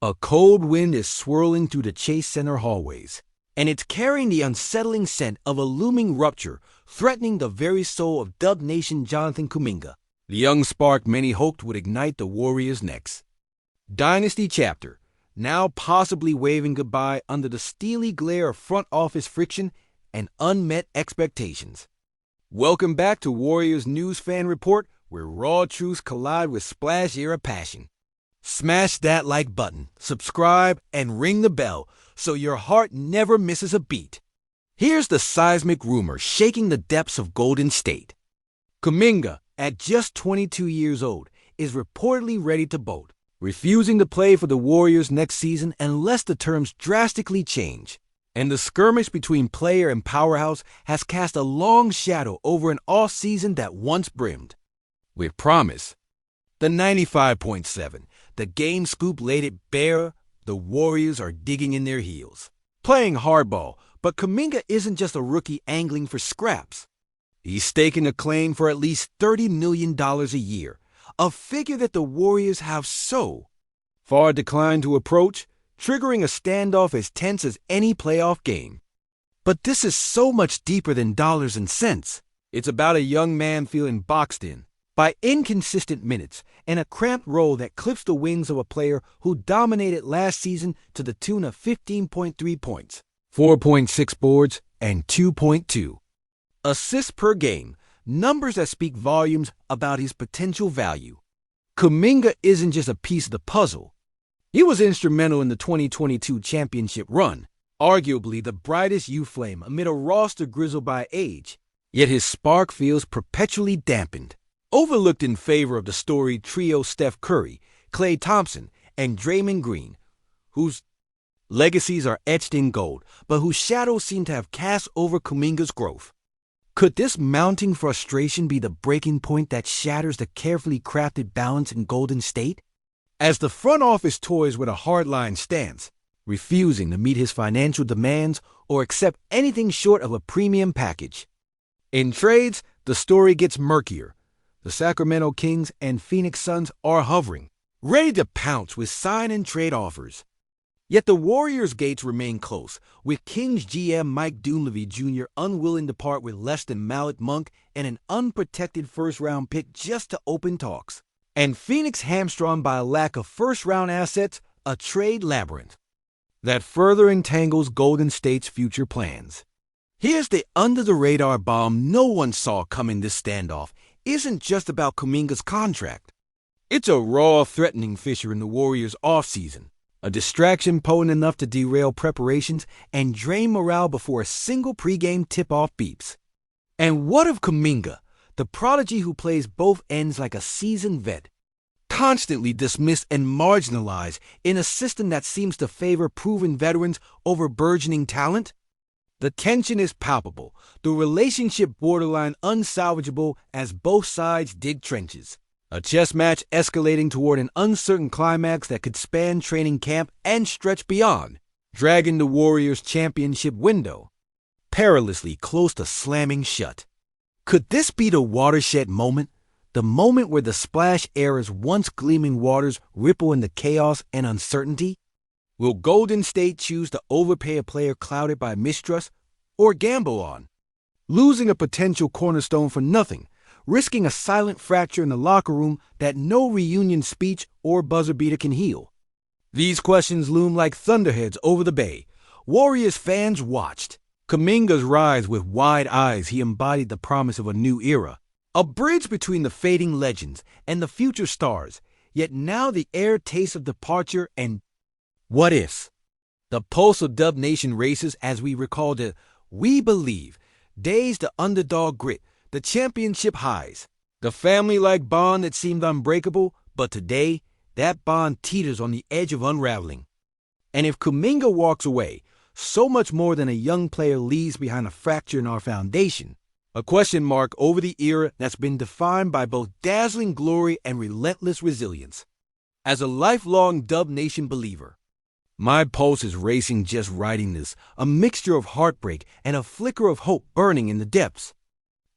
A cold wind is swirling through the Chase Center hallways, and it's carrying the unsettling scent of a looming rupture, threatening the very soul of Dub Nation Jonathan Kuminga, the young spark many hoped would ignite the Warriors' next dynasty chapter, now possibly waving goodbye under the steely glare of front office friction and unmet expectations. Welcome back to Warriors News Fan Report, where raw truths collide with splash-era passion. Smash that like button, subscribe, and ring the bell so your heart never misses a beat. Here's the seismic rumor shaking the depths of Golden State. Kuminga, at just 22 years old, is reportedly ready to bolt, refusing to play for the Warriors next season unless the terms drastically change. And the skirmish between player and powerhouse has cast a long shadow over an off-season that once brimmed with promise. The 95.7, the game scoop laid it bare. The Warriors are digging in their heels, playing hardball, but Kuminga isn't just a rookie angling for scraps. He's staking a claim for at least $30 million a year, a figure that the Warriors have so far declined to approach, triggering a standoff as tense as any playoff game. But this is so much deeper than dollars and cents. It's about a young man feeling boxed in by inconsistent minutes and a cramped role that clips the wings of a player who dominated last season to the tune of 15.3 points, 4.6 boards, and 2.2 assists per game, numbers that speak volumes about his potential value. Kuminga isn't just a piece of the puzzle. He was instrumental in the 2022 championship run, arguably the brightest youth flame amid a roster grizzled by age, yet his spark feels perpetually dampened. Overlooked in favor of the storied trio Steph Curry, Klay Thompson, and Draymond Green, whose legacies are etched in gold, but whose shadows seem to have cast over Kuminga's growth. Could this mounting frustration be the breaking point that shatters the carefully crafted balance in Golden State? As the front office toys with a hardline stance, refusing to meet his financial demands or accept anything short of a premium package. In trades, the story gets murkier. The Sacramento Kings and Phoenix Suns are hovering, ready to pounce with sign-and-trade offers. Yet the Warriors' gates remain close, with Kings GM Mike Dunleavy Jr. unwilling to part with less than Malik Monk and an unprotected first-round pick just to open talks. And Phoenix hamstrung by a lack of first-round assets, a trade labyrinth that further entangles Golden State's future plans. Here's the under-the-radar bomb no one saw coming. This standoff isn't just about Kuminga's contract. It's a raw, threatening fissure in the Warriors' offseason, a distraction potent enough to derail preparations and drain morale before a single pregame tip-off beeps. And what of Kuminga, the prodigy who plays both ends like a seasoned vet, constantly dismissed and marginalized in a system that seems to favor proven veterans over burgeoning talent? The tension is palpable, the relationship borderline unsalvageable as both sides dig trenches. A chess match escalating toward an uncertain climax that could span training camp and stretch beyond, dragging the Warriors' championship window perilously close to slamming shut. Could this be the watershed moment? The moment where the Splash era's once gleaming waters ripple into chaos and uncertainty? Will Golden State choose to overpay a player clouded by mistrust, or gamble on losing a potential cornerstone for nothing, risking a silent fracture in the locker room that no reunion speech or buzzer beater can heal? These questions loom like thunderheads over the bay. Warriors fans watched Kuminga's rise with wide eyes. He embodied the promise of a new era, a bridge between the fading legends and the future stars, yet now the air tastes of departure and what ifs. The pulse of Dub Nation races as we recall the "We Believe" days, the underdog grit, the championship highs, the family-like bond that seemed unbreakable, but today, that bond teeters on the edge of unraveling. And if Kuminga walks away, so much more than a young player leaves behind a fracture in our foundation, a question mark over the era that's been defined by both dazzling glory and relentless resilience. As a lifelong Dub Nation believer, my pulse is racing just writing this, a mixture of heartbreak and a flicker of hope burning in the depths.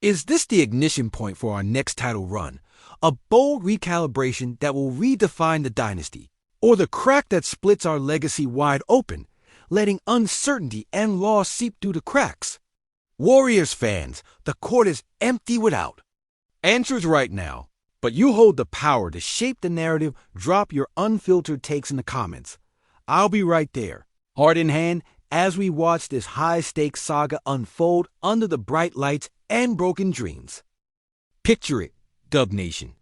Is this the ignition point for our next title run? A bold recalibration that will redefine the dynasty? Or the crack that splits our legacy wide open, letting uncertainty and loss seep through the cracks? Warriors fans, the court is empty without answers right now. But you hold the power to shape the narrative. Drop your unfiltered takes in the comments. I'll be right there, heart in hand, as we watch this high-stakes saga unfold under the bright lights and broken dreams. Picture it, Dub Nation.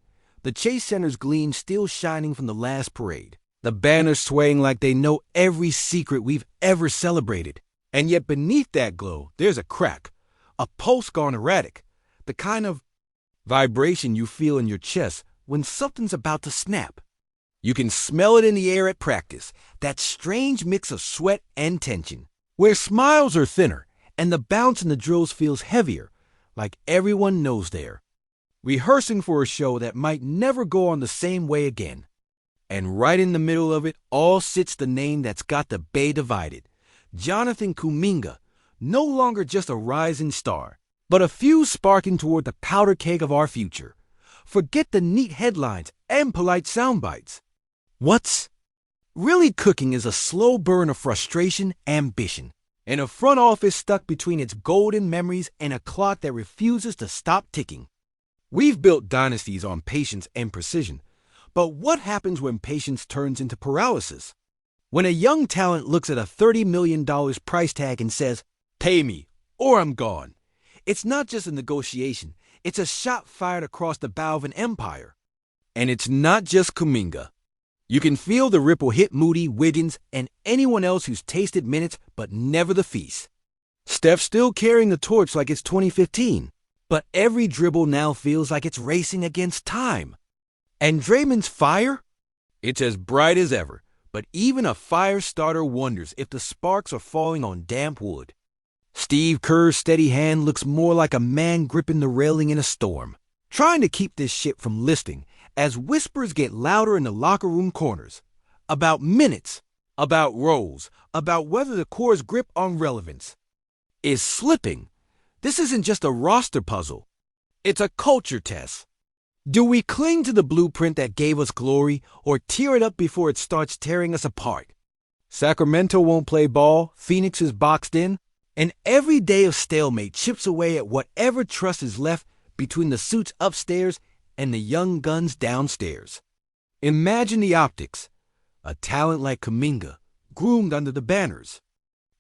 The Chase Center's gleam still shining from the last parade. The banners swaying like they know every secret we've ever celebrated. And yet beneath that glow, there's a crack, a pulse gone erratic, the kind of vibration you feel in your chest when something's about to snap. You can smell it in the air at practice, that strange mix of sweat and tension, where smiles are thinner and the bounce in the drills feels heavier, like everyone knows they're rehearsing for a show that might never go on the same way again. And right in the middle of it all sits the name that's got the Bay divided. Jonathan Kuminga, no longer just a rising star, but a fuse sparking toward the powder keg of our future. Forget the neat headlines and polite sound bites. What's really cooking is a slow burn of frustration, ambition, and a front office stuck between its golden memories and a clock that refuses to stop ticking. We've built dynasties on patience and precision, but what happens when patience turns into paralysis? When a young talent looks at a $30 million price tag and says, "Pay me, or I'm gone." It's not just a negotiation, it's a shot fired across the bow of an empire. And it's not just Kuminga. You can feel the ripple hit Moody, Wiggins, and anyone else who's tasted minutes but never the feast. Steph's still carrying the torch like it's 2015, but every dribble now feels like it's racing against time. And Draymond's fire? It's as bright as ever, but even a fire starter wonders if the sparks are falling on damp wood. Steve Kerr's steady hand looks more like a man gripping the railing in a storm, trying to keep this ship from listing as whispers get louder in the locker room corners. About minutes, about roles, about whether the core's grip on relevance is slipping. This isn't just a roster puzzle. It's a culture test. Do we cling to the blueprint that gave us glory or tear it up before it starts tearing us apart? Sacramento won't play ball, Phoenix is boxed in, and every day of stalemate chips away at whatever trust is left between the suits upstairs and the young guns downstairs. Imagine the optics. A talent like Kuminga, groomed under the banners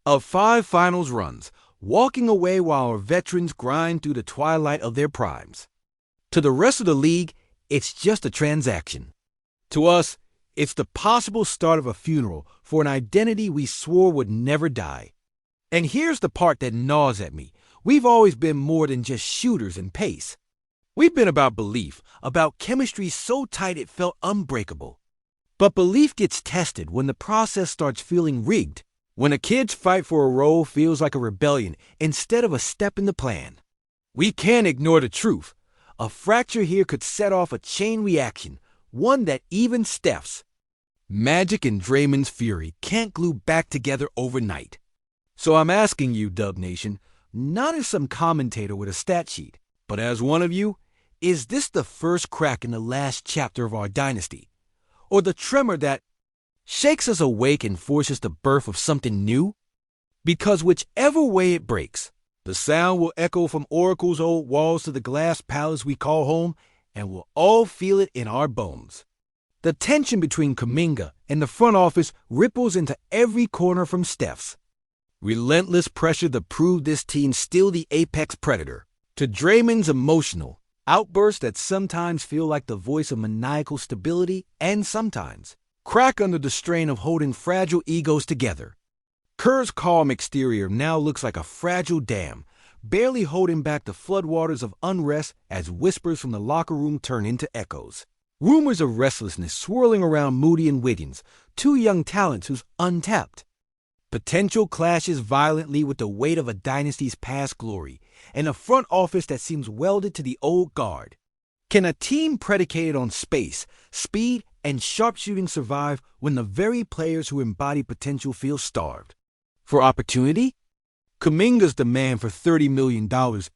of 5 finals runs, walking away while our veterans grind through the twilight of their primes. To the rest of the league, it's just a transaction. To us, it's the possible start of a funeral for an identity we swore would never die. And here's the part that gnaws at me. We've always been more than just shooters and pace. We've been about belief, about chemistry so tight it felt unbreakable. But belief gets tested when the process starts feeling rigged, when a kid's fight for a role feels like a rebellion instead of a step in the plan. We can't ignore the truth. A fracture here could set off a chain reaction, one that even Steph's magic and Draymond's fury can't glue back together overnight. So I'm asking you, Dub Nation, not as some commentator with a stat sheet, but as one of you, is this the first crack in the last chapter of our dynasty? Or the tremor that shakes us awake and forces the birth of something new? Because whichever way it breaks, the sound will echo from Oracle's old walls to the glass palace we call home, and we'll all feel it in our bones. The tension between Kuminga and the front office ripples into every corner from Steph's relentless pressure to prove this team's still the apex predator, to Draymond's emotional outbursts that sometimes feel like the voice of maniacal stability and sometimes crack under the strain of holding fragile egos together. Kerr's calm exterior now looks like a fragile dam, barely holding back the floodwaters of unrest as whispers from the locker room turn into echoes. Rumors of restlessness swirling around Moody and Wiggins, 2 young talents who's untapped. Potential clashes violently with the weight of a dynasty's past glory, and a front office that seems welded to the old guard. Can a team predicated on space, speed, and sharpshooting survive when the very players who embody potential feel starved for opportunity? Kuminga's demand for $30 million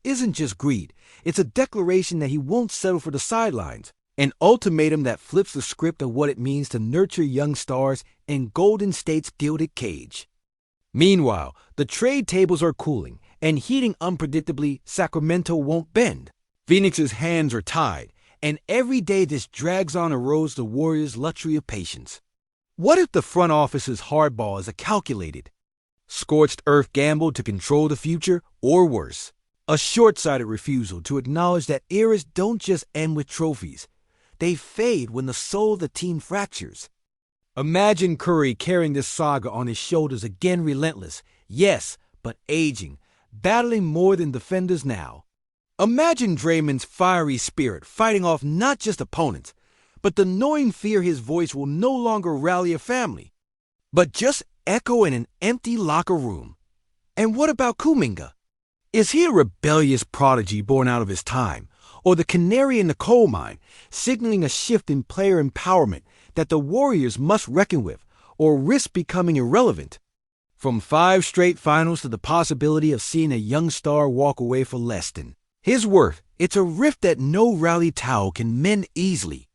isn't just greed. It's a declaration that he won't settle for the sidelines. An ultimatum that flips the script of what it means to nurture young stars in Golden State's gilded cage. Meanwhile, the trade tables are cooling, and heating unpredictably, Sacramento won't bend. Phoenix's hands are tied, and every day this drags on erodes the Warriors' luxury of patience. What if the front office's hardball is a calculated, scorched earth gamble to control the future, or worse, a short-sighted refusal to acknowledge that eras don't just end with trophies. They fade when the soul of the team fractures. Imagine Curry carrying this saga on his shoulders again, relentless, yes, but aging, battling more than defenders now. Imagine Draymond's fiery spirit fighting off not just opponents, but the gnawing fear his voice will no longer rally a family, but just echo in an empty locker room. And what about Kuminga? Is he a rebellious prodigy born out of his time, or the canary in the coal mine, signaling a shift in player empowerment that the Warriors must reckon with, or risk becoming irrelevant? From 5 straight finals to the possibility of seeing a young star walk away for less than his worth, it's a rift that no rally towel can mend easily.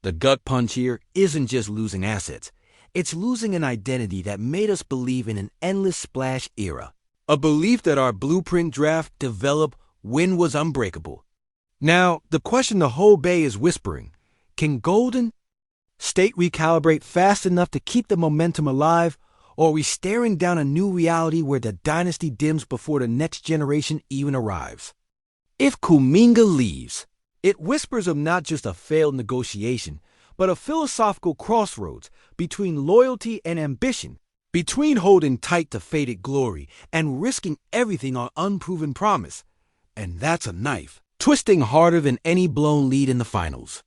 The gut punch here isn't just losing assets. It's losing an identity that made us believe in an endless splash era. A belief that our blueprint draft developed when was unbreakable. Now, the question the whole Bay is whispering, can Golden State recalibrate fast enough to keep the momentum alive, or are we staring down a new reality where the dynasty dims before the next generation even arrives? If Kuminga leaves, it whispers of not just a failed negotiation, but a philosophical crossroads between loyalty and ambition, between holding tight to faded glory and risking everything on unproven promise. And that's a knife, twisting harder than any blown lead in the finals.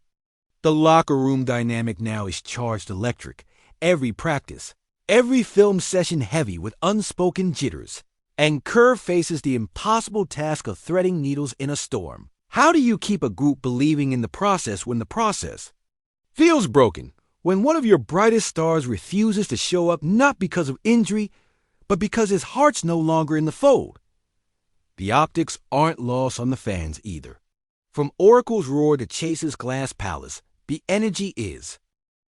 The locker room dynamic now is charged electric. Every practice, every film session heavy with unspoken jitters. And Kerr faces the impossible task of threading needles in a storm. How do you keep a group believing in the process when the process feels broken? When one of your brightest stars refuses to show up not because of injury, but because his heart's no longer in the fold? The optics aren't lost on the fans either. From Oracle's roar to Chase's glass palace, the energy is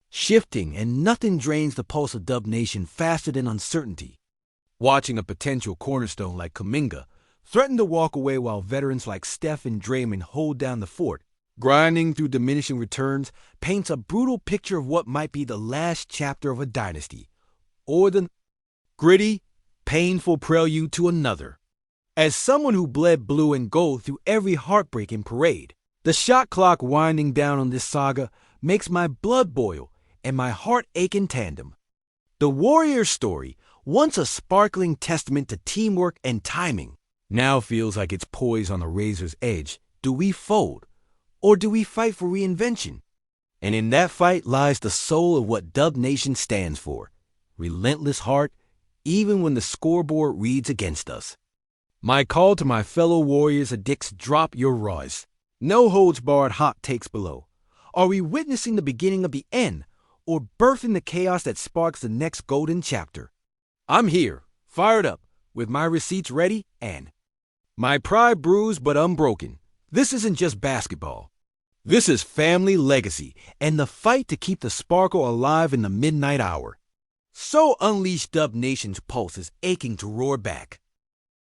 shifting, and nothing drains the pulse of Dub Nation faster than uncertainty. Watching a potential cornerstone like Kuminga threaten to walk away while veterans like Steph and Draymond hold down the fort, grinding through diminishing returns, paints a brutal picture of what might be the last chapter of a dynasty, or the gritty, painful prelude to another. As someone who bled blue and gold through every heartbreaking parade, the shot clock winding down on this saga makes my blood boil and my heart ache in tandem. The Warriors story, once a sparkling testament to teamwork and timing, now feels like it's poised on a razor's edge. Do we fold, or do we fight for reinvention? And in that fight lies the soul of what Dub Nation stands for. Relentless heart, even when the scoreboard reads against us. My call to my fellow Warriors addicts: drop your raws. No holds barred hot takes below. Are we witnessing the beginning of the end, or birthing the chaos that sparks the next golden chapter? I'm here, fired up, with my receipts ready, and my pride bruised but unbroken. This isn't just basketball. This is family legacy and the fight to keep the sparkle alive in the midnight hour. So unleash Dub Nation's pulse is aching to roar back.